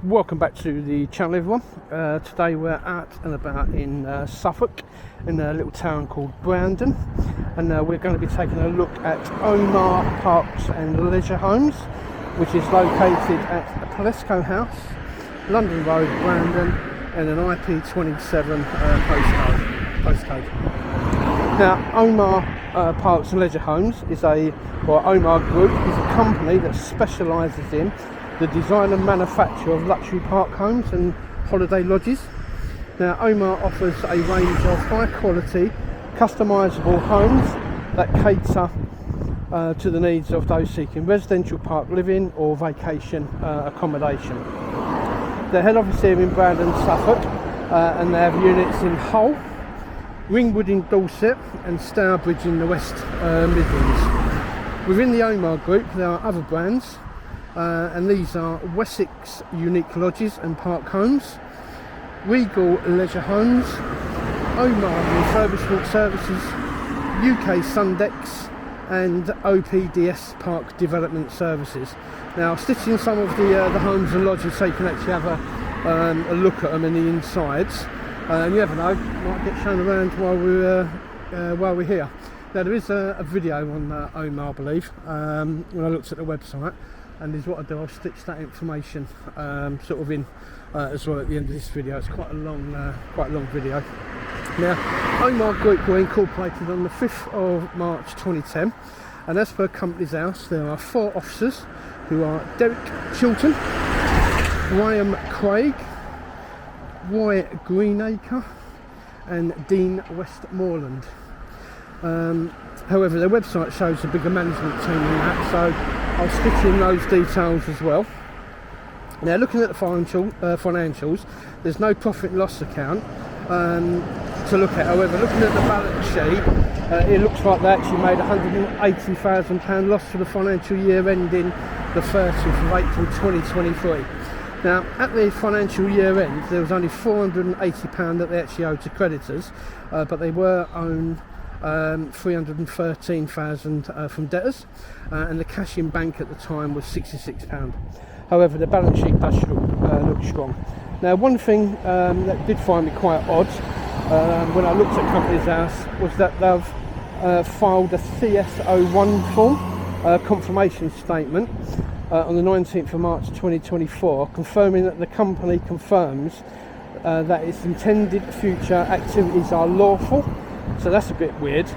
Welcome back to the channel, everyone. Today we're at and about in Suffolk, in a little town called Brandon, and we're going to be taking a look at Omar Parks and Leisure Homes, which is located at Palesco House, London Road, Brandon, and an IP27 postcode. Now, Omar Parks and Leisure Homes is Omar Group is a company that specialises in the design and manufacture of luxury park homes and holiday lodges. Now, Omar offers a range of high quality, customisable homes that cater to the needs of those seeking residential park living or vacation accommodation. Their head office here in Brandon, Suffolk, and they have units in Hull, Ringwood in Dorset and Stourbridge in the West Midlands. Within the Omar Group there are other brands, and these are Wessex Unique Lodges and Park Homes, Regal Leisure Homes, Omar Refurbishment Services, UK Sundex and OPDS Park Development Services. Now, stitching some of the homes and lodges so you can actually have a look at them in the insides. You never know, might get shown around while we're here. Now, there is a video on Omar, I believe, when I looked at the website, and is what I do, I'll stitch that information sort of in as well at the end of this video. It's quite a long video. Now, Omar Group were incorporated on the 5th of March 2010, and as per Company's House there are 4 officers who are Derek Chilton, Graham Craig, Roy Greenacre and Dean Westmoreland. However, their website shows a bigger management team than that, so I'll stitch in those details as well. Now, looking at the financials, there's no profit and loss account to look at. However, looking at the balance sheet, it looks like they actually made £180,000 loss for the financial year ending the 30th of April 2023. Now, at the financial year end, there was only £480 that they actually owed to creditors, but they were owed £313,000 from debtors, and the cash in bank at the time was £66. However, the balance sheet does look strong. Now, one thing that did find me quite odd when I looked at Company's House was that they've filed a CS01 form confirmation statement on the 19th of March 2024, confirming that the company confirms that its intended future activities are lawful. So that's a bit weird.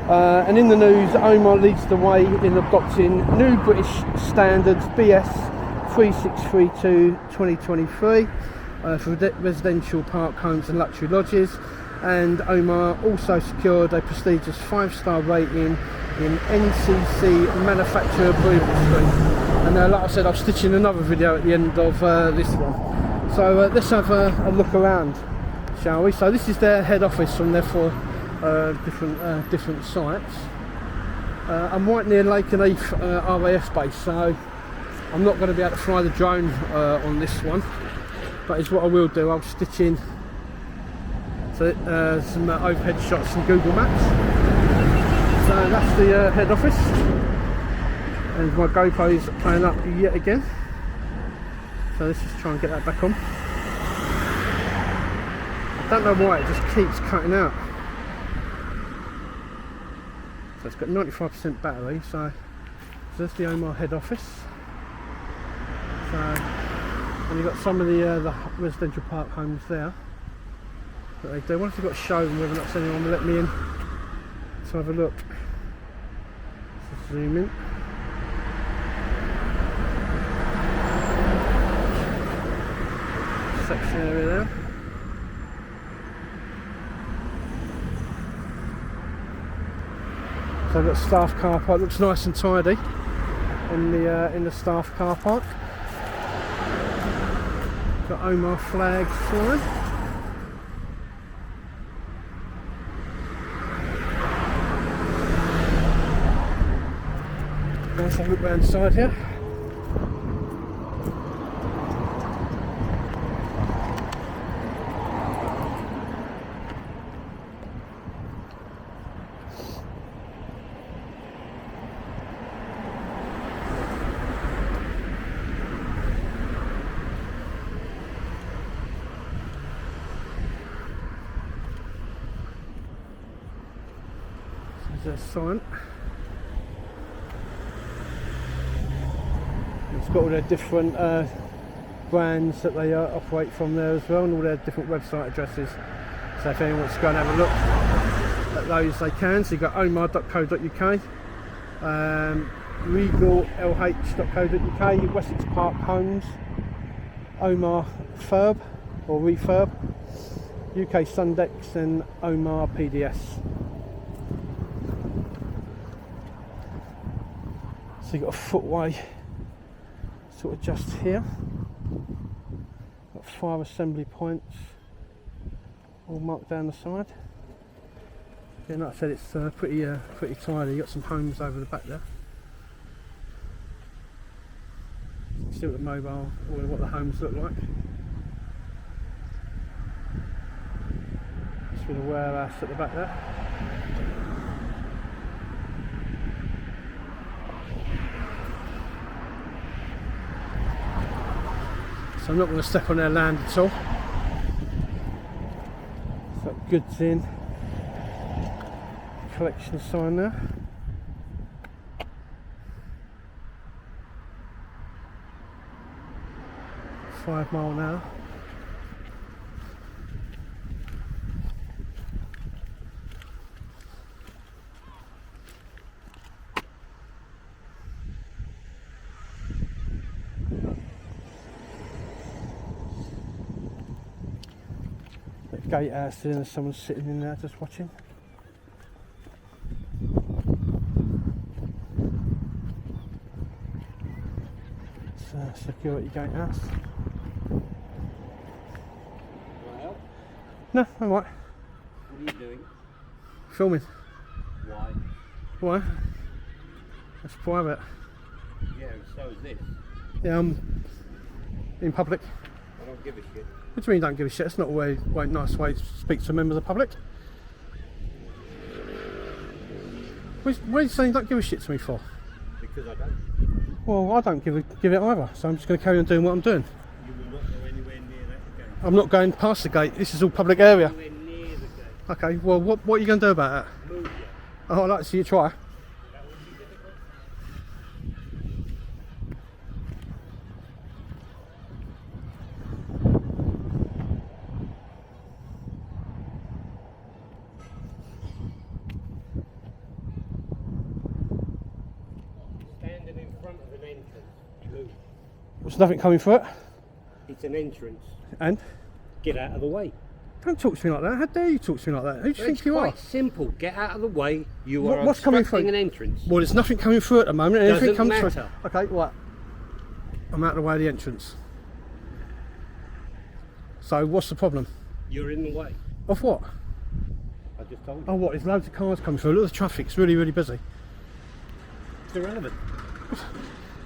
And in the news, Omar leads the way in adopting new British standards BS 3632 2023 for residential park homes and luxury lodges. And Omar also secured a prestigious 5-star rating in NCC manufacturer approval stream. And like I said, I'll stitch in another video at the end of this one. So let's have a look around, shall we? So this is their head office from their 4 different sites. I'm right near Lake and Heath RAF base, so I'm not going to be able to fly the drone on this one, but is what I will do. I'll stitch in some overhead shots from Google Maps. So that's the head office, and my GoPro is playing up yet again, so let's just try and get that back on. I don't know why it just keeps cutting out. So it's got 95% battery, so that's the Omar head office. So, and you've got some of the residential park homes there that they do. I wonder if they've got a show them whether or not anyone will let me in to have a look. Let's zoom in. Section area there. So I've got staff car park. Looks nice and tidy in the staff car park. Got Omar flags flying. Let's have a look round the side here. There's a sign. It's got all their different brands that they operate from there as well, and all their different website addresses. So if anyone wants to go and have a look at those, they can. So you've got omar.co.uk, regallh.co.uk, Wessex Park Homes, Omar Furb or Refurb, UK Sundex, and Omar PDS. So you've got a footway sort of just here. Got 5 assembly points all marked down the side. Yeah, like I said, it's pretty tidy. You've got some homes over the back there. Still the mobile, or what the homes look like. Just with a warehouse at the back there. So I'm not going to step on their land at all. So goods in. Collection sign there. 5 mile an hour. Gatehouse, there's someone sitting in there just watching. It's a security gatehouse. Well, no, I'm right. What are you doing? Filming. Why? Why? That's private. Yeah, so is this. Yeah, I'm in public. I don't give a shit. What do you mean don't give a shit? It's not a nice way to speak to members of the public. What are you saying you don't give a shit to me for? Because I don't. Well, I don't give it either, so I'm just going to carry on doing what I'm doing. You will not go anywhere near that gate. I'm not going past the gate. This is all public area. Anywhere near the gate. Okay, well, what are you going to do about it? Move you. Oh, I'd like to see you try. That would be difficult. Standing in front of an entrance. Move. There's nothing coming through it. It's an entrance. And? Get out of the way. Don't talk to me like that. How dare you talk to me like that? Who do you think you are? It's quite simple. Get out of the way. You are What's coming obstructing through? an entrance. Well, there's nothing coming through at the moment. Anything Doesn't comes matter. through. Okay, what? I'm out of the way of the entrance. So what's the problem? You're in the way. Of what? I just told you. Oh, what? There's loads of cars coming through. Look at the traffic. It's really, really busy. It's irrelevant.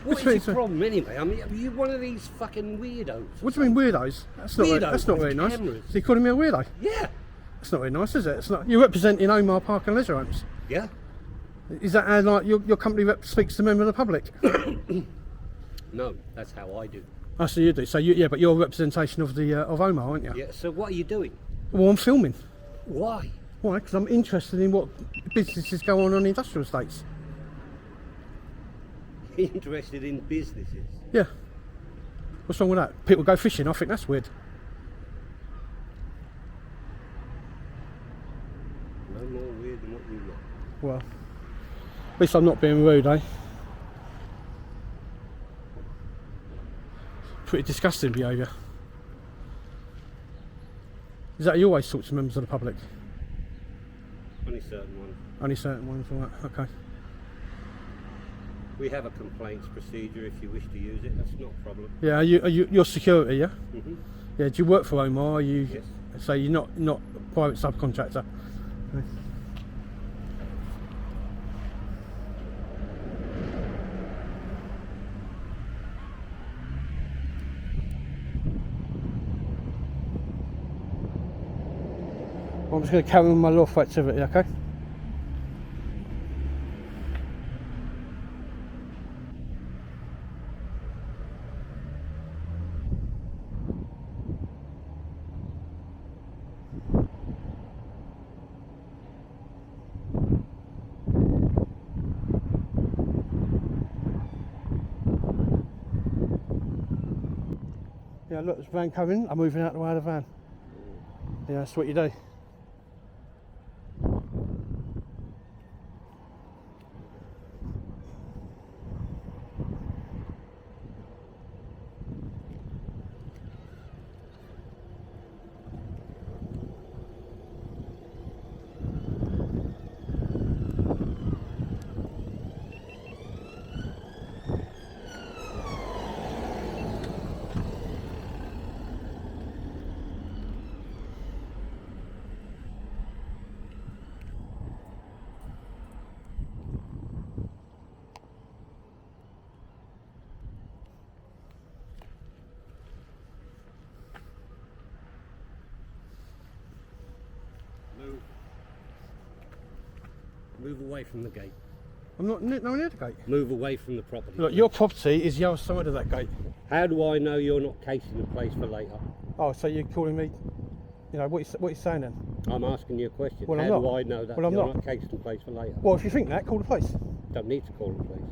What What do you is mean, your problem anyway? I mean, are you one of these fucking weirdos? What do you mean weirdos? That's not. Weirdos That's not with very nice. cameras. So you're calling me a weirdo? Yeah. That's not very nice, is it? It's not. You're representing Omar Park and Leisure Homes. Yeah. Is that how like your company speaks to members of the public? No, that's how I do. I see you do. So yeah, but you're a representation of the of Omar, aren't you? Yeah. So what are you doing? Well, I'm filming. Why? Why? Because I'm interested in what businesses go on industrial estates. Interested in businesses? Yeah. What's wrong with that? People go fishing. I think that's weird. No more weird than what you look. Well, at least I'm not being rude, eh? Pretty disgusting behaviour. Is that how you always talk to members of the public? Only certain ones. Only certain ones, all right, okay. We have a complaints procedure if you wish to use it. That's not a problem. Yeah, you're security, yeah? Mm-hmm. Yeah, do you work for Omar? Are you, Yes. so you're not a private subcontractor? Okay. Well, I'm just going to carry on my lawful activity, okay? Yeah, look, there's a van coming. I'm moving out the way of the van. Yeah, that's what you do. Move away from the gate. I'm not nowhere near the gate. Move away from the property. Look, your property is the other side of that gate. How do I know you're not casing the place for later? Oh, so you're calling me, you know, what are you saying then? I'm asking you a question. Well, I'm How not. do I know that Well, I'm you're not. not casing the place for later? Well, if you think that, call the police. Don't need to call the police.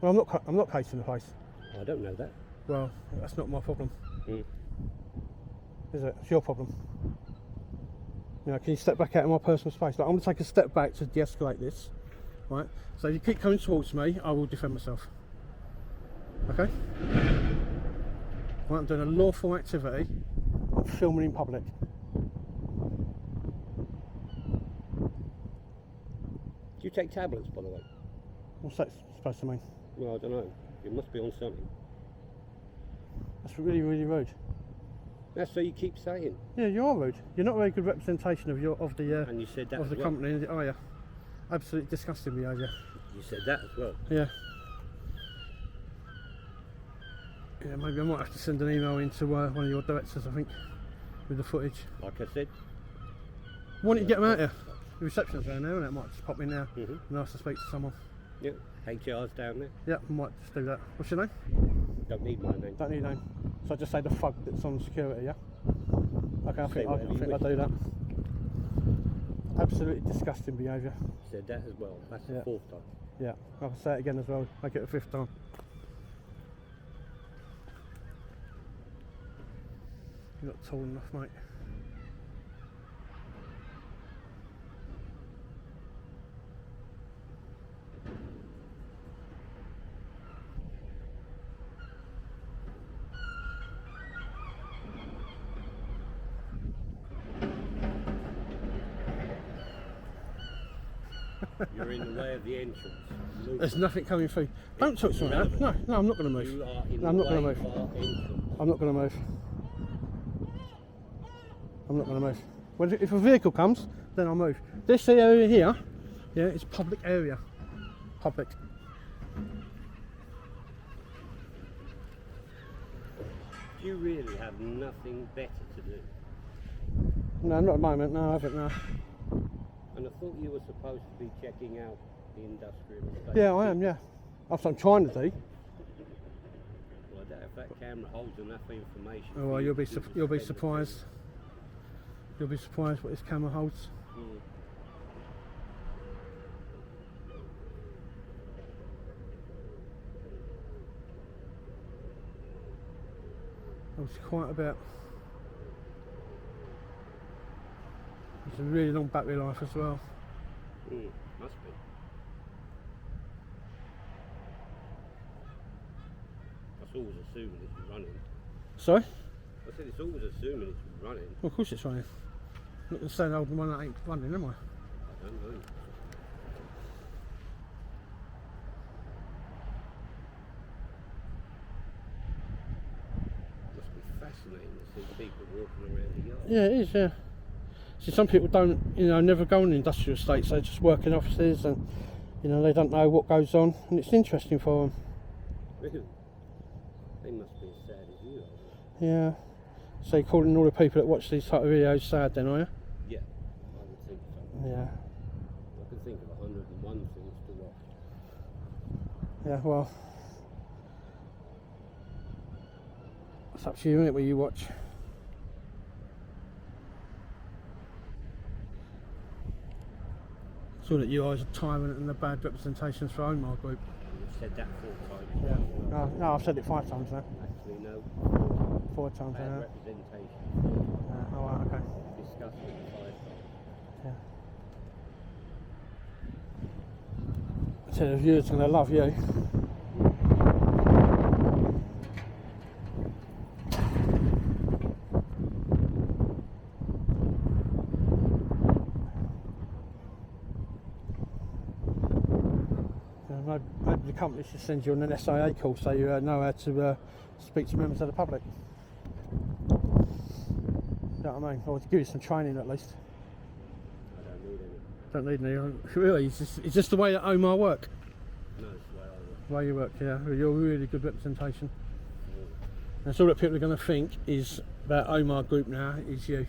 Well, I'm not casing the place. I don't know that. Well, that's not my problem, Mm. is it? It's your problem. You know, can you step back out of my personal space? Like, I'm going to take a step back to de-escalate this, right? So if you keep coming towards me, I will defend myself. Okay? Right, I'm doing a lawful activity. I'm filming in public. Do you take tablets, by the way? What's that supposed to mean? Well, I don't know. You must be on something. That's really, really rude. That's so you keep saying. Yeah, you are rude. You're not a very good representation of the And you said that of as the well. company, are you? Absolutely disgusting behaviour. You said that as well. Yeah. Yeah, maybe I might have to send an email into one of your directors, I think, with the footage. Like I said. Why don't you get them out here? The reception's down there, and it might just pop in now Mm-hmm. and ask to speak to someone. Yeah. HR's down there. Yeah, I might just do that. What's your name? Don't need my name. Don't need a name. So I just say the fuck that's on security, yeah? Okay, I Say think whatever you I'll wish. do that. Absolutely disgusting behaviour. Said that as well. That's Yeah. the fourth time. Yeah, I'll say it again as well. Make it a fifth time. You're not tall enough, mate. You're in the way of the entrance. Move. There's nothing coming through. Don't talk to me like that. No, I'm not going to move. You are in No, I'm the not going way to move. of our entrance. I'm not going to move. I'm not going to move. Well, if a vehicle comes, then I'll move. This area here, yeah, it's public area. Public. You really have nothing better to do. No, not at the moment. No, I haven't. No. And I thought you were supposed to be checking out the industrial estate. Yeah, I am. Yeah, that's what I'm trying to do. Well, I doubt if that camera holds enough information. Oh, for well, you you'll be to you'll be spend surprised. You'll be surprised what this camera holds. it. Mm. It's quite a bit. It's a really long battery life as well. Mm. Must be. That's always assuming it's running. Sorry? I said it's always assuming it's running. Well, of course it's running. I'm not going to say the old one that ain't running, am I? I don't know. Must be fascinating to see people walking around the yard. Yeah, it is, yeah. See, some people don't, never go on industrial estates. They just work in offices and, they don't know what goes on. And it's interesting for them. Really? They must be as sad as you are. Yeah. So you're calling all the people that watch these type of videos sad then, are you? Yeah, I would think so. Yeah. I can think of 101 things to watch. Yeah, well. It's up to you, isn't it, what you watch? So that you guys are tyrant and the bad representations for Omar Group. You've said that 4 times. Yeah. No, I've said it 5 times now. Actually, me, no. 4 times. Bad representation. Oh, right, okay. Discussed with the 5 times. Yeah. So the viewers are going to love you. Maybe the company should send you on an SIA course so you know how to speak to members of the public. You know what I mean? Or to give you some training at least. I don't need any. Don't need any. Really? It's just the way that Omar work? No, it's the way I work. The way you work, yeah. You're really good representation. That's all that people are going to think is about Omar Group now is you.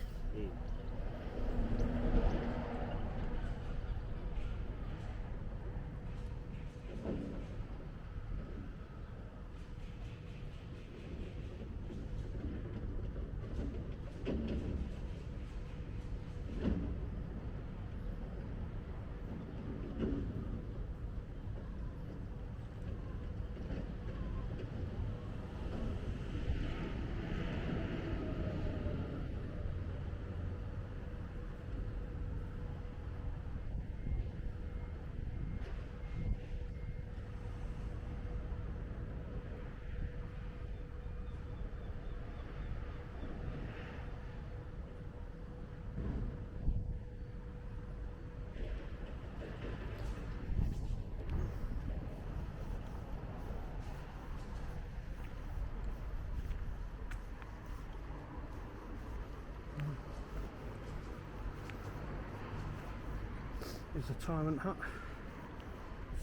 Here's the retirement hut,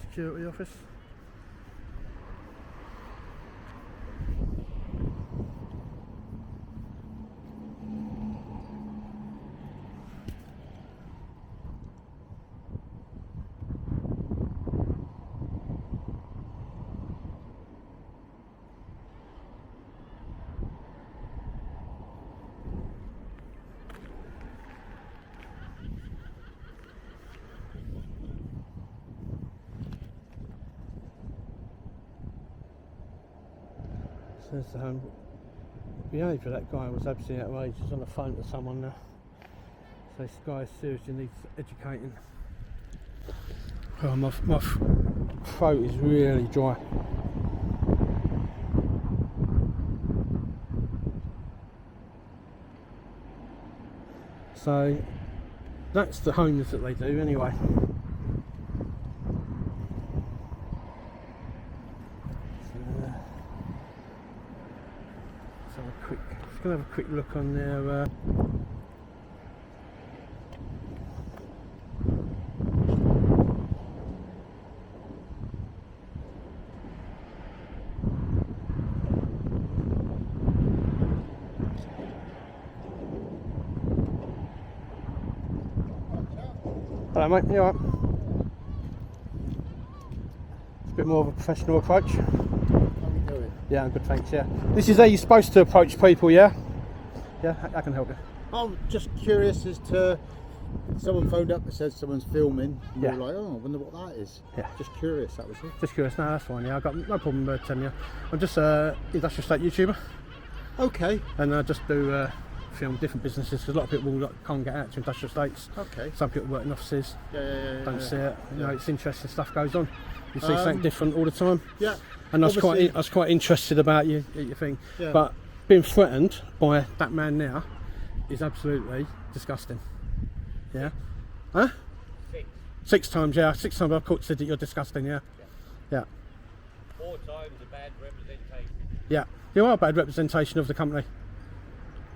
security office. Says behaviour, that guy was absolutely outrageous. He's on the phone to someone now. So this guy seriously needs educating. Oh, my throat is really dry. So that's the homes that they do anyway. Just going to have a quick look on their Hello mate, you alright? It's a bit more of a professional approach. How are we doing? Yeah, I'm good, thanks, yeah. This is how you're supposed to approach people, yeah? Yeah, I can help you. I'm just curious as to, someone phoned up and said someone's filming. And Yeah. we were like, oh, I wonder what that is. Yeah. Just curious, that was it. Just curious, no, that's fine, yeah, I've got no problem telling you. I'm just an industrial estate YouTuber, Okay, and I just do film different businesses, because a lot of people can't get out to industrial estates. okay. Some people work in offices, Yeah. don't see it, you know, Yeah. it's interesting stuff goes on. You see something different all the time. Yeah. And I was Obviously- quite interested about your thing. Yeah. But being threatened by that man now is absolutely disgusting. Yeah? Huh? 6 times, yeah. 6 times I've caught said that you're disgusting, yeah. Yeah. 4 times a bad representation. Yeah. You are a bad representation of the company.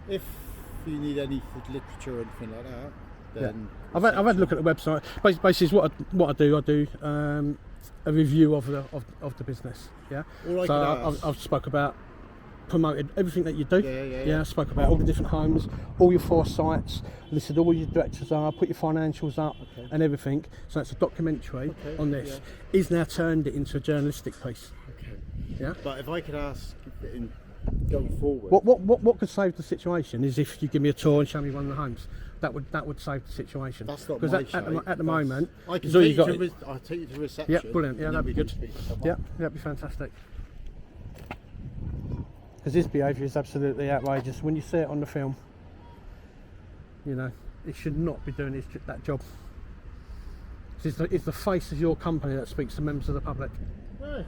If you need any literature or anything like that, then... I've had a look at the website. Basically, what I do a review of the business. Yeah. All I So could ask- I've spoke about promoted everything that you do. Yeah. I spoke about all the different homes, all your 4 sites, listed all your directors are, put your financials up, Okay. and everything. So it's a documentary Okay, on this. He's now turned it into a journalistic piece. Okay. Yeah. But if I could ask, in going forward... What could save the situation is if you give me a tour and show me one of the homes. That would save the situation. That's not because my at the site, moment, I can it's all take you you got. to I'll take you to reception. Yeah, brilliant. Yeah, and that'd then be we good. can speak to someone. Yeah, that'd be fantastic. because his behaviour is absolutely outrageous. When you see it on the film, you know, he should not be doing that job. It's the face of your company that speaks to members of the public. Right.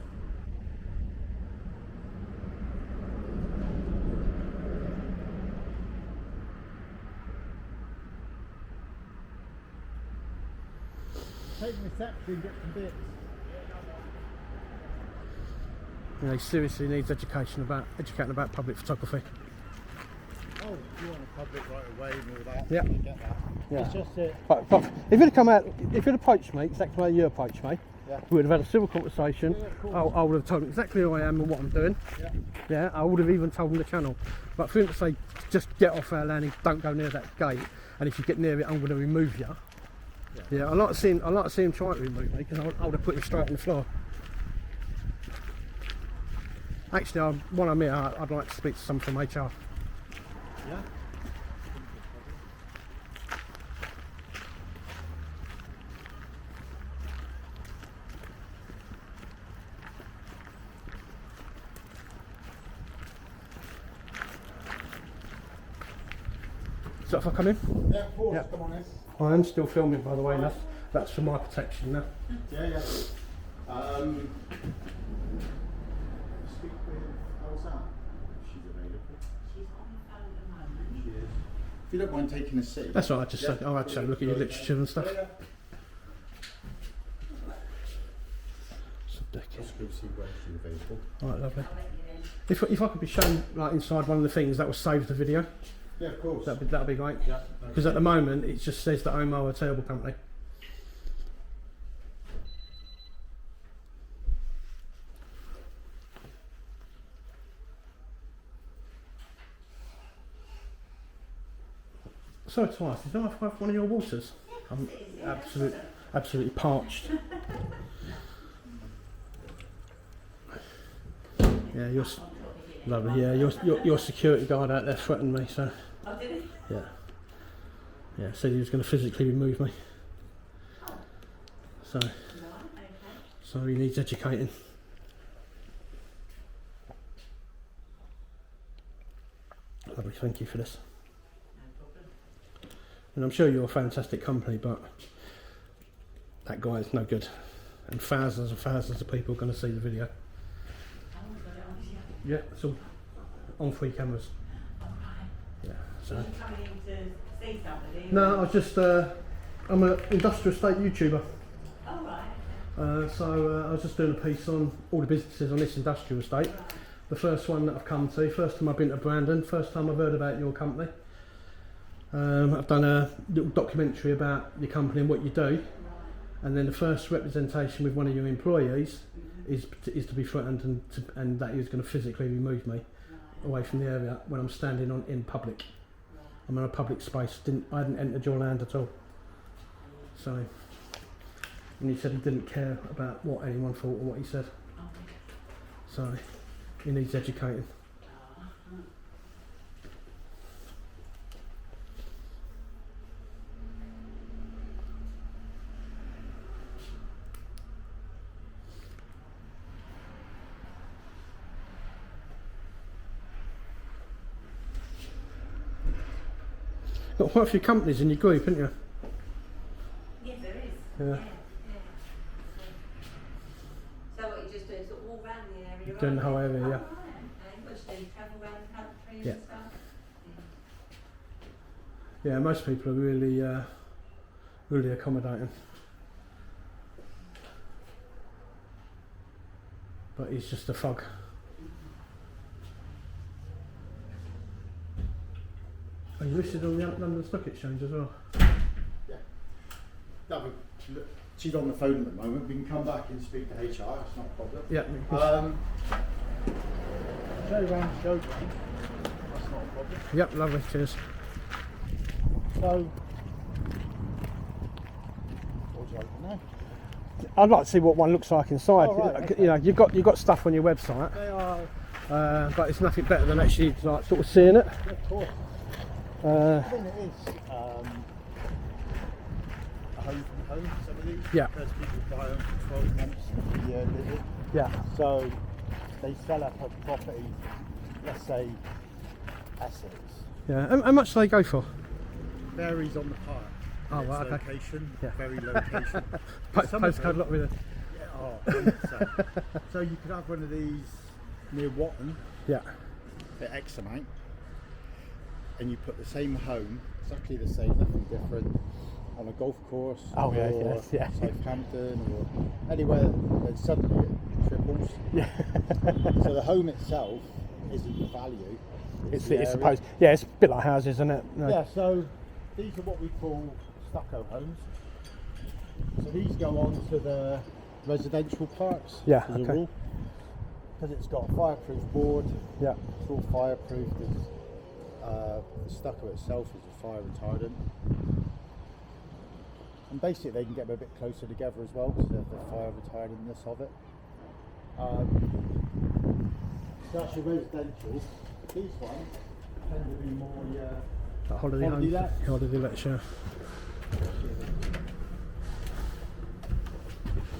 Take reception, get some bits. You know, he seriously needs educating about public photography. Oh, you want a public right away and all that? Yeah. I get that. Yeah. It's just it. But if you'd have come out, if you'd approached me exactly like you approached me, Yeah. we would have had a civil conversation. Yeah, of course. I would have told him exactly who I am and what I'm doing. Yeah. Yeah, I would have even told him the channel. But for him to say, just get off our landing, don't go near that gate, and if you get near it, I'm going to remove you. Yeah, I like to see him try to remove me, because I would have put him straight on the floor. Actually, while I'm here, I'd like to speak to someone from HR. Yeah. So if I come in? Yeah, of course. Yeah. Come on in. I am still filming, by the way. That's for my protection now. Yeah, yeah. Speak with Elsa. She's available. She's on the phone at the moment. She is. If you don't mind taking a seat. That's all right. I'll just have a look at your literature and stuff. Yeah, It's a dick. Let's go see where she's available. All right, lovely. If I could be shown like inside one of the things that will save the video, Yeah, of course. that'd be great. Yeah. Because at the moment it just says that Omar are a terrible company. So twice. Is that have one of your waters? I'm absolutely parched. Yeah, you're lovely. Yeah, your security guard out there threatened me. So Oh, did he? yeah, said he was going to physically remove me. So Right, okay. so he needs educating. Lovely, thank you for this. No problem. And I'm sure you're a fantastic company, but that guy is no good. And thousands of people are going to see the video. Oh, got it on video. Yeah, it's all on 3 cameras. Oh, right. Yeah. So So you coming in to see somebody? no, I was just I'm an industrial estate YouTuber. Oh, right. So I was just doing a piece on all the businesses on this industrial estate. The first one that I've come to, first time I've been to Brandon, first time I've heard about your company. I've done a little documentary about your company and what you do, and then the first representation with one of your employees is to be threatened and that he was going to physically remove me away from the area when I'm standing in public. I'm in a public space. I hadn't entered your land at all. So, and he said he didn't care about what anyone thought or what he said. So he needs educating. Got quite a few companies in your group, haven't you? Yes, there is. Yeah. So what you just doing, sort of all around the area? Doing the whole area, yeah. Oh, right, okay. What you do, travel around the country Yeah. and stuff? Yeah, most people are really accommodating. But he's just a thug. Are you listed on the London Stock Exchange as well? Yeah. Look, she's on the phone at the moment. We can come back and speak to HR. It's not a problem. Yeah. Show around, show. That's not a problem. Yep, lovely, cheers. So, what would you like to know? I'd like to see what one looks like inside. Oh, right, okay. You know, you've got stuff on your website, They are, but it's nothing better than actually like sort of seeing it. yeah, of course. Uh, I think it is a home from home, some of these. Yeah. Because people buy them for 12 months of the year living. yeah, So they sell up a property let's say, Essex. Yeah. How much do they go for? Varies on the park. Oh, Its right, okay. location, Yeah. very location. Postcode lot with it. Yeah, oh, 100%. So you could have one of these near Watton Yeah. at X amount, and you put the same home, exactly the same, nothing different, on a golf course, Oh, yeah, or yes, yeah. Southampton, or anywhere, and suddenly it triples. Yeah. So the home itself isn't the value. It's the area. supposed. Yeah, it's a bit like houses, isn't it? No. Yeah, so these are what we call stucco homes. So these go on to the residential parks Yeah, as a okay. rule. Because it's got a fireproof board, Yeah. it's all fireproof. The stucco itself is a fire retardant. And basically they can get a bit closer together as well because of the fire retardantness of it. So actually residential, these ones tend to be more Holiday Holiday home. lets. Holiday lets, yeah.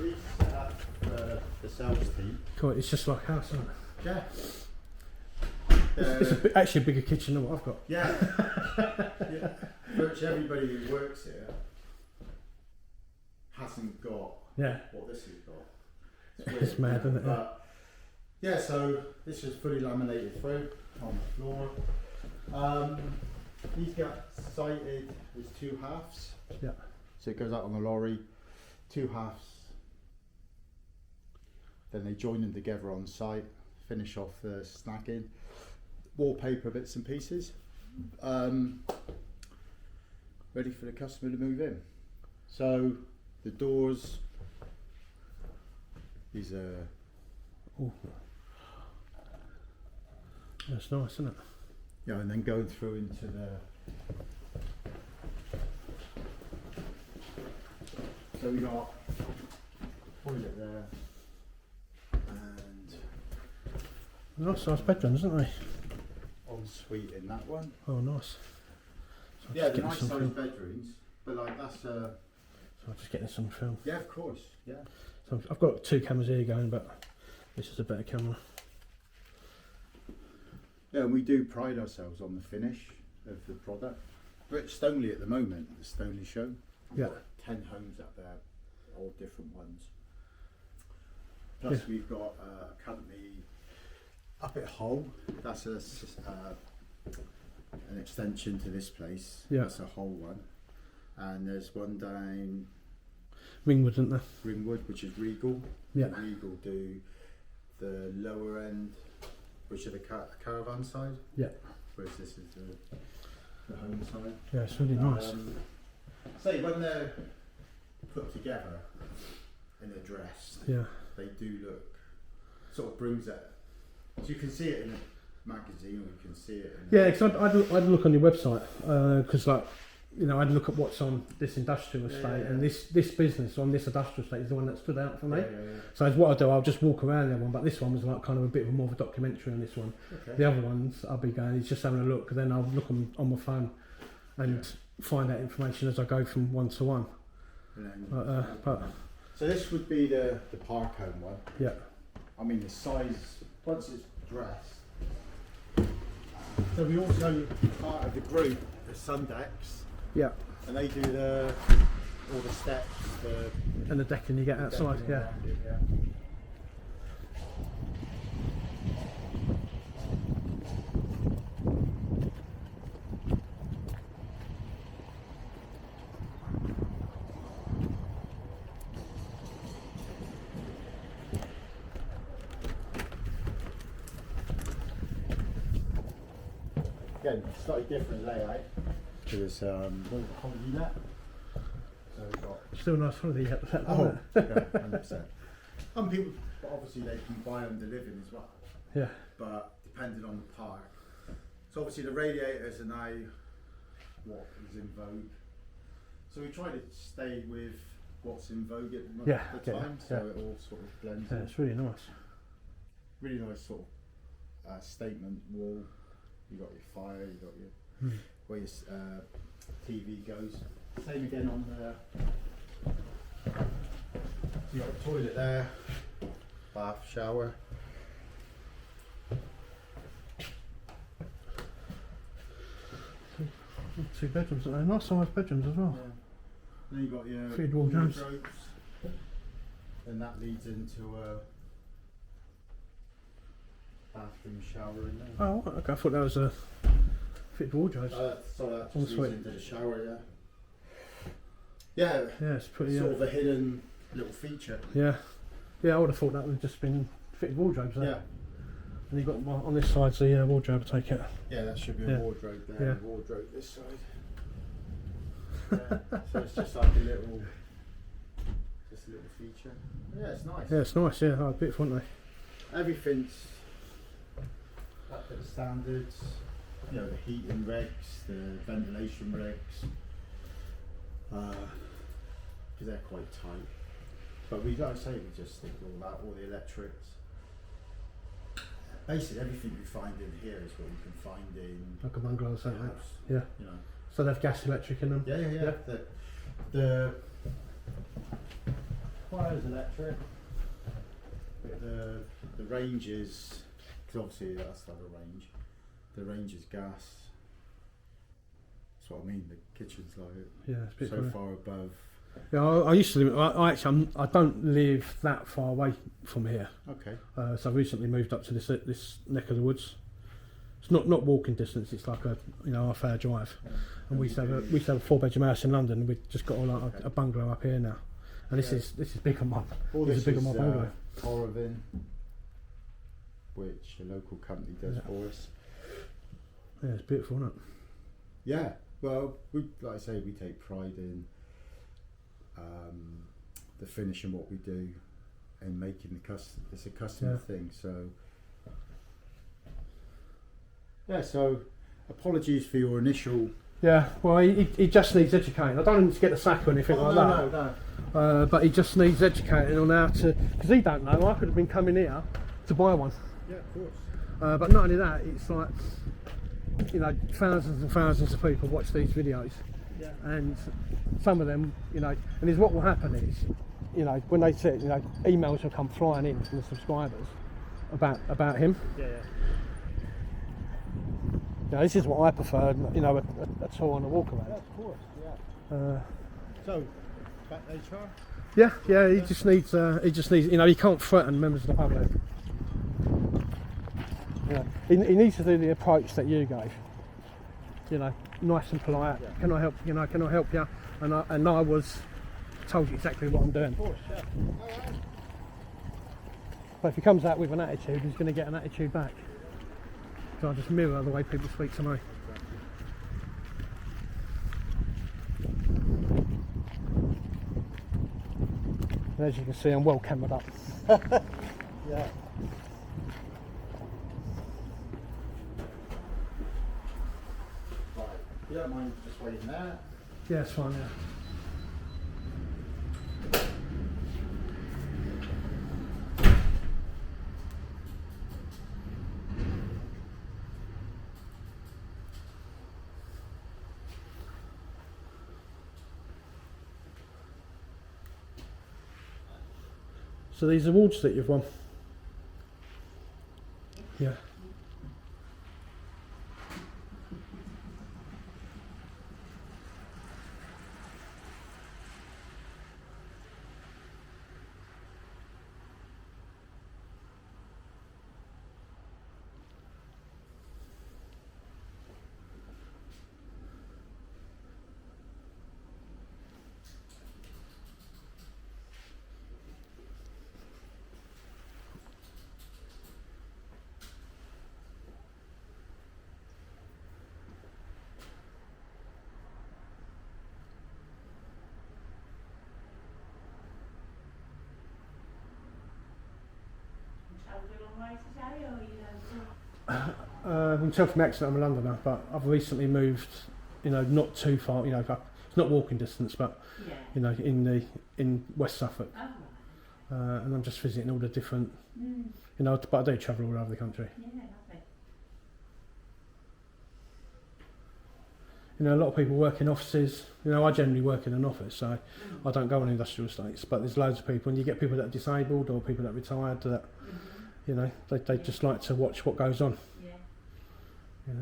we set up the sales team. Cool. It's just like a house, isn't it? Yeah. It's actually a bigger kitchen than what I've got. Yeah. Yeah. Virtually everybody who works here hasn't got Yeah. what this has got. It's weird, mad, isn't it? But yeah, so this is fully laminated through on the floor. These get sighted as 2 halves. Yeah. So it goes out on the lorry, 2 halves. Then they join them together on site, finish off the snagging, wallpaper bits and pieces. Ready for the customer to move in. So the doors, these are Ooh. That's nice, isn't it? yeah, and then going through into the so we got toilet there and Nice sized bedrooms, isn't they? ensuite in that one. Oh, nice. So I'm Yeah, just the getting nice some sized film. bedrooms, but like that's So I'm just getting some film. yeah, of course, yeah. So I've got 2 cameras here going, but this is a better camera. Yeah, and we do pride ourselves on the finish of the product. We're at Stoneleigh at the moment, the Stoneleigh show. We've Yeah. got 10 homes up there, all different ones. Plus Yeah. we've got a company up at Hull, that's an extension to this place. Yeah. That's a Hull one. And there's one down Ringwood, isn't there? Ringwood, which is Regal. Yeah. Regal do the lower end, which are the caravan side. Yeah. Whereas this is the home side. Yeah, it's really nice. Say when they're put together and addressed, Yeah. they do look, sort of brings it. So you can see it in a magazine, or you can see it in Yeah, because I'd look on your website, because like, you know, I'd look at what's on this industrial estate, and this business on this industrial estate is the one that stood out for me. Yeah. So as what I do, I'll just walk around the other one, but this one was like kind of a bit of more of a documentary on this one. Okay. The other ones, I'll be going, it's just having a look, and then I'll look on my phone and find out information as I go from one to one. And then, But so this would be the park home one. yeah, I mean the size, once it's dressed. So we also, part of the group, is Sundex, yeah, and they do all the steps, and the decking you get outside, decking yeah. around it, yeah. Again, slightly different layout to this holiday net. So we've got Still nice holiday at the fact, oh, isn't it? yeah, 100%. Some people, but obviously they can buy them to live in as well. Yeah, But depending on the park. So obviously the radiators are now what is in vogue. So we try to stay with what's in vogue at the time, so it all sort of blends yeah, in. it's really nice. Really nice sort of statement wall. You got your fire, you got your where your TV goes. Same again on the. You got a toilet there, bath, shower. 2 bedrooms, aren't they? Nice sized bedrooms as well. Yeah. Then you've got your Fitted wardrobes. Then that leads into a bathroom shower in there. Oh, okay. I thought that was a fitted wardrobe. So that Oh, just sweet. leads into the shower, yeah. Yeah, Yeah, it's pretty. sort of a hidden little feature. Yeah, yeah. I would have thought that would have just been fitted wardrobes there. Yeah, And you've got on this side the wardrobe. I take it. yeah, that should be Yeah. a wardrobe there, Yeah. and a wardrobe this side. Yeah, so it's just like a little feature. Yeah, it's nice. Yeah, it's nice. Yeah, oh, beautiful, aren't Everything's up to the standards. You know, the heating regs, the ventilation regs, because they're quite tight. But we don't say we just stick with all that, all the electrics. Basically, everything you find in here is what you can find in they? Like a bungalow or a something. house. Yeah. You know. So they have gas, electric in them. Yeah, yeah, yeah. Yeah. The fire's electric. The range is, because obviously that's not a range. The range is gas. That's what I mean. The kitchen's like Yeah, it's so beautiful. far above. Yeah, I used to live. I actually, I don't live that far away from here. Okay. So I recently moved up to this neck of the woods. It's not walking distance. It's like a half-hour drive. Yeah. And we used to have a 4-bedroom house in London. And we've just got a bungalow up here now. And this Yeah. is big on my. All This this is big on is my bungalow. Orovin, which a local company does Yeah. for us. Yeah, it's beautiful, isn't it? Yeah. Well, like I say, we take pride in the finish and what we do, and making the custom. It's a customer Yeah. thing, so yeah. So apologies for your initial. Yeah. Well, he just needs educating. I don't want him to get the sack or anything like that. No. But he just needs educating on how to, because he don't know. I could have been coming here to buy one. Yeah, of course. But not only that, it's like, thousands and thousands of people watch these videos, Yeah. and some of them, and is what will happen is, when they see it, emails will come flying in from the subscribers about him. Yeah. This is what I prefer, a tour and a walk around. Of course. Yeah. So, back HR. Yeah, he just needs, he can't threaten members of the public. He needs to do the approach that you gave. Nice and polite. Yeah. Can I help? Can I help you? And I was told you exactly what I'm doing. Of course. Yeah. All right. But if he comes out with an attitude, he's going to get an attitude back. So I just mirror the way people speak to me. And as you can see, I'm well camered up. Yeah. Right. You don't mind just waiting there? Yeah, it's fine. Yeah. So these awards that you've won. Yeah. I'm from Exeter, I'm a Londoner, but I've recently moved, not too far, it's not walking distance, but, in West Suffolk. Oh, right. And I'm just visiting all the different, but I do travel all over the country. Yeah, lovely. A lot of people work in offices. I generally work in an office, so I don't go on industrial estates, but there's loads of people, and you get people that are disabled or people that are retired that, they just like to watch what goes on. Yeah.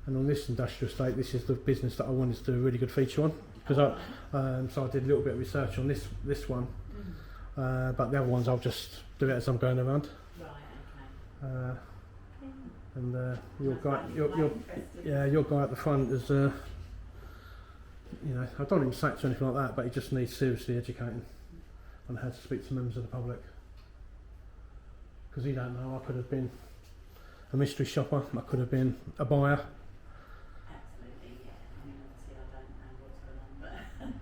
And on this industrial estate, this is the business that I wanted to do a really good feature on, because so I did a little bit of research on this one, but the other ones I'll just do it as I'm going around. Right, okay. And your guy at the front is, you know, I don't even sack to anything like that, but he just needs seriously educating on how to speak to members of the public, because he don't know. I could have been a mystery shopper, I could have been a buyer. Absolutely, yeah. I mean, obviously I don't know what's going on,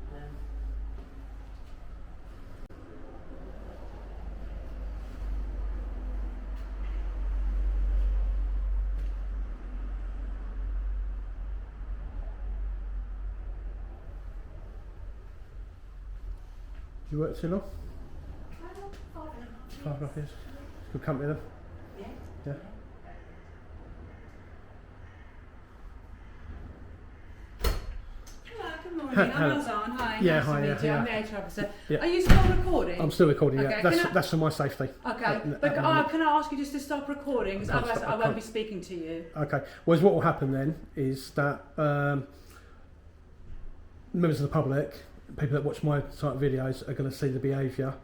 but You work too long? 5.5 5.5 years. Good company then. Yeah. Yeah. Hello, good morning. Hello. I'm Azan. Hi. Yeah, nice hi, to yeah, meet you. I'm the yeah. HR officer. Yeah. Are you still recording? I'm still recording, Okay, yeah. That's for my safety. Okay, but can I ask you just to stop recording, because Can't otherwise stop, I I won't can't. be speaking to you. Okay. Well, what will happen then is that members of the public, people that watch my type of videos, are going to see the behaviour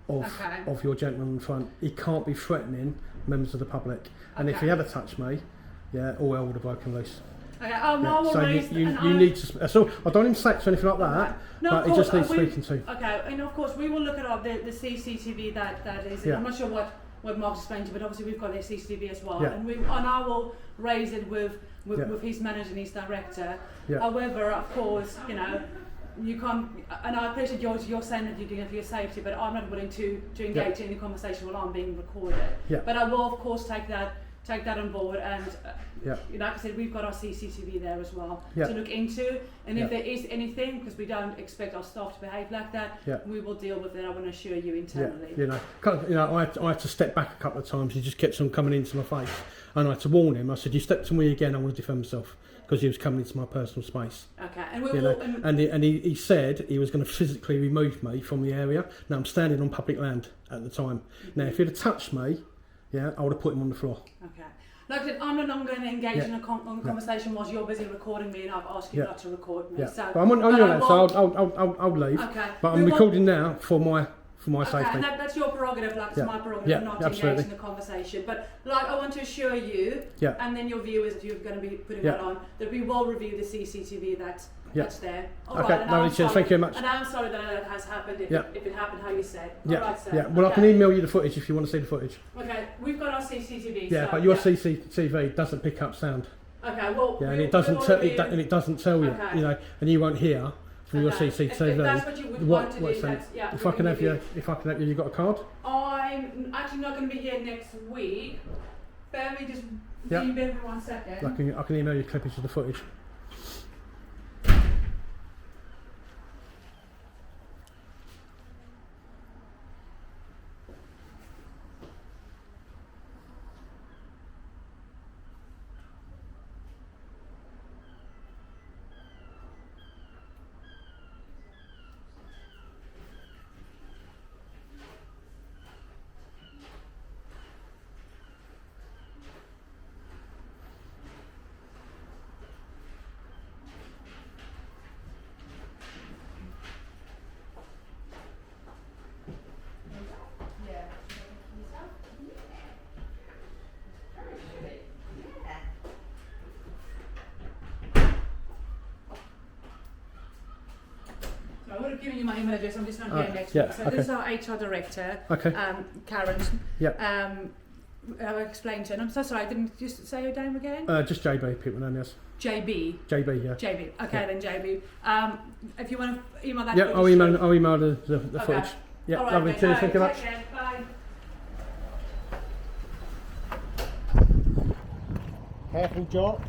of your gentleman in front. He can't be threatening members of the public, and if he had touched me, yeah, all hell would have broken loose. Okay, no Yeah. So worries. you need to. So I don't even sack to anything like that, No, but of he just course, needs speaking to. Okay, and of course we will look at the CCTV that is. Yeah. I'm not sure what Mark's explained to you, but obviously we've got the CCTV as well, Yeah. and I will raise it with Yeah. his manager and his director. Yeah. However, of course, you know, you can't, and I appreciate you're saying that you're doing it for your safety, but I'm not willing to engage in any conversation while I'm being recorded. Yeah. But I will of course take that on board, and Yeah. like I said, we've got our CCTV there as well Yeah. to look into, and Yeah. if there is anything, because we don't expect our staff to behave like that, Yeah. we will deal with it. I want to assure you Yeah, internally. I had to step back a couple of times. He just kept on coming into my face, and I had to warn him. I said, "You step to me again, I want to defend myself," because he was coming into my personal space. Okay, and we You will. know, and he said he was going to physically remove me from the area. Now I'm standing on public land at the time. Now if he'd have touched me, yeah, I would have put him on the floor. Okay. Like I said, I'm no longer going to engage Yeah. in a conversation whilst you're busy recording me, and I've asked you Yeah. not to record me. Yeah, So, but I'm on but your I land, will- so I'll leave. Okay. But We I'm will- recording now for my Okay, safety. and that's your prerogative, like Yeah. it's my prerogative Yeah, not to absolutely. engage in the conversation. But like I want to assure you, Yeah. and then your viewers, if you're going to be putting Yeah. that on, that we will review the CCTV that's there. All Okay, right, and lovely, I'm cheers, sorry- thank you very much. And I'm sorry that has happened, if, Yeah. if it happened how you said. Yeah, All right, sir. yeah. Well, I can Okay. email you the footage if you want to see the footage. Okay, we've got our CCTV. Yeah, so, but your yeah. CCTV doesn't pick up sound. Okay, well, Yeah, and we'll- it doesn't we'll tell review- and it doesn't tell you, Okay. you know, and you won't hear from your Okay. CCTV If that's what you would want to do, what's that's- yeah, if we I can can have you, review. if I can have you, got a card? I'm actually not going to be here next week. Bear me just. Yeah. Can you bear me 1 second? I can email you clippings of the footage. So I would have given you my email address. I'm just not Oh, here next yeah, week. So okay. this is our HR director, Okay. Karen. Yeah. I'll explain to her. And I'm so sorry. I didn't just say your name again. Just JB, people know me as JB. JB. Yeah. JB. Okay Yeah. then, JB. If you want to email that. Yeah, footage I'll through. email the Okay. footage. Yeah, All right, lovely. then. Cheers. All Thank you right, much. take care. Bye. Careful, Jock.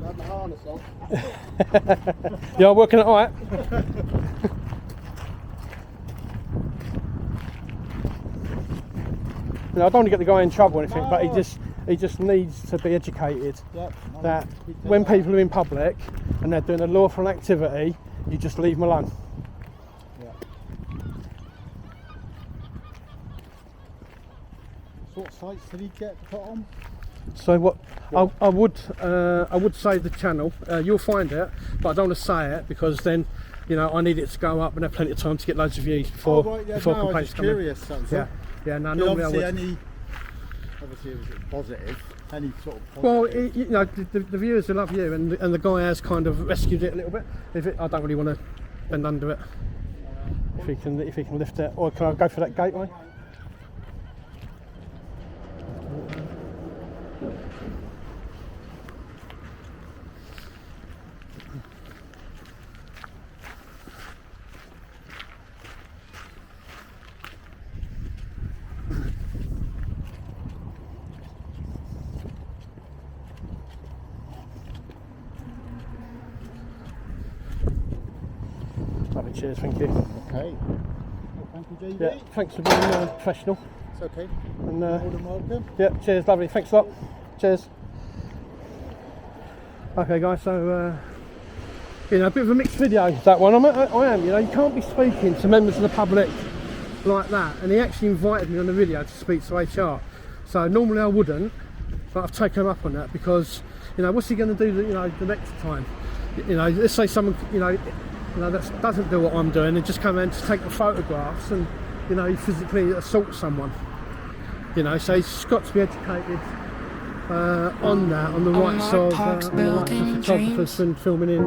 Have the harness on. Yeah, I'm working it all right. You know, I don't want to get the guy in trouble or anything, but he just needs to be educated Yep. that when people are in public and they're doing a lawful activity, you just leave them alone. Yeah. So what sites did he get to put on? So what I would say the channel, you'll find it, but I don't want to say it because then, you know, I need it to go up and have plenty of time to get loads of views before before I was complaints just come in. curious. That was Yeah, all. yeah. No, normally I would. Obviously, it was positive. Any sort of positive. Well, you know, the viewers will love you, and the guy has kind of rescued it a little bit. I don't really want to bend under it. If he can lift it, or can I go for that gateway? Lovely, cheers, thank you. Okay. Well, thank you, JB. Yeah, thanks for being professional. It's okay. And More than welcome. yeah, cheers, lovely, thanks a lot. Cheers. Okay, guys, so you know, a bit of a mixed video that one. I am, you know, you can't be speaking to members of the public like that, and he actually invited me on the video to speak to HR. So normally I wouldn't, but I've taken him up on that because, you know, what's he going to do, you know, the next time? You know, let's say someone, you know, that doesn't do what I'm doing and just come in to take the photographs and, you know, physically assault someone. You know, so he's got to be educated on that, on the rights of photographers and filming in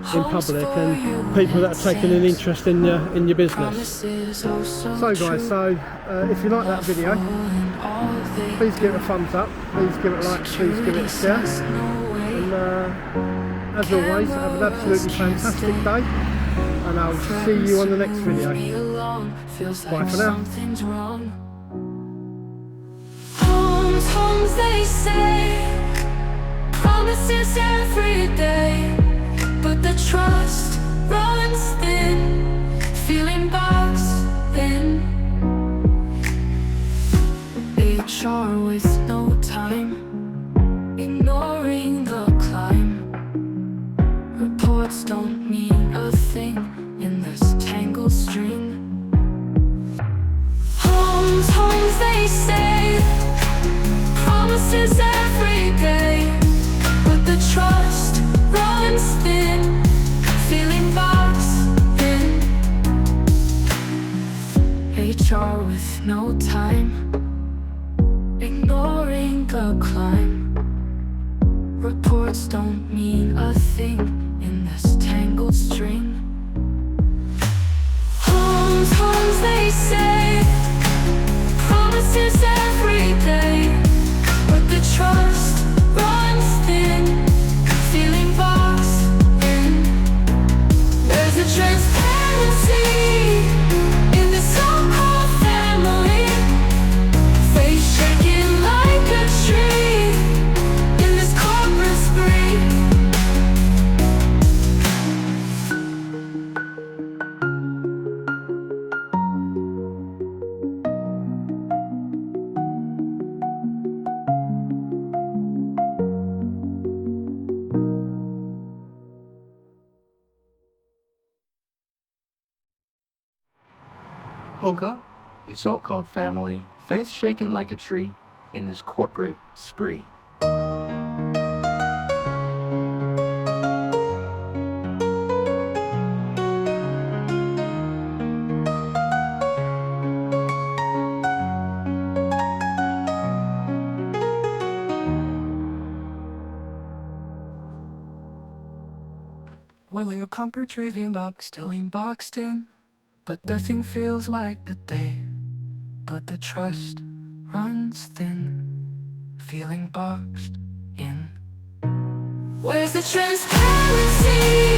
public and people that are taking an interest in your business. So guys, if you like that video, please give it a thumbs up, please give it a like, please give it a share, and as always, have an absolutely fantastic day, and I'll see you on the next video. Bye for now. Homes, they say, promises every day, but the trust runs thin, feeling boxed in. HR with no time, ignoring the climb. Reports don't mean a thing in this tangled string. Homes, they say, promises every day, but the trust runs thin, feeling boxed in. HR with no time, ignoring the climb. Reports don't mean a thing in this tangled string. Homes, they say, promises every day, but the trust runs thin, feeling boxed in. There's a transparency in the so-called family, face shaking like a tree in this corporate spree. Woke up, your so-called family, face shaking like a tree in this corporate spree. Well, your comfort trading box still boxed in, but nothing feels like the day. But the trust runs thin, feeling boxed in. Where's the transparency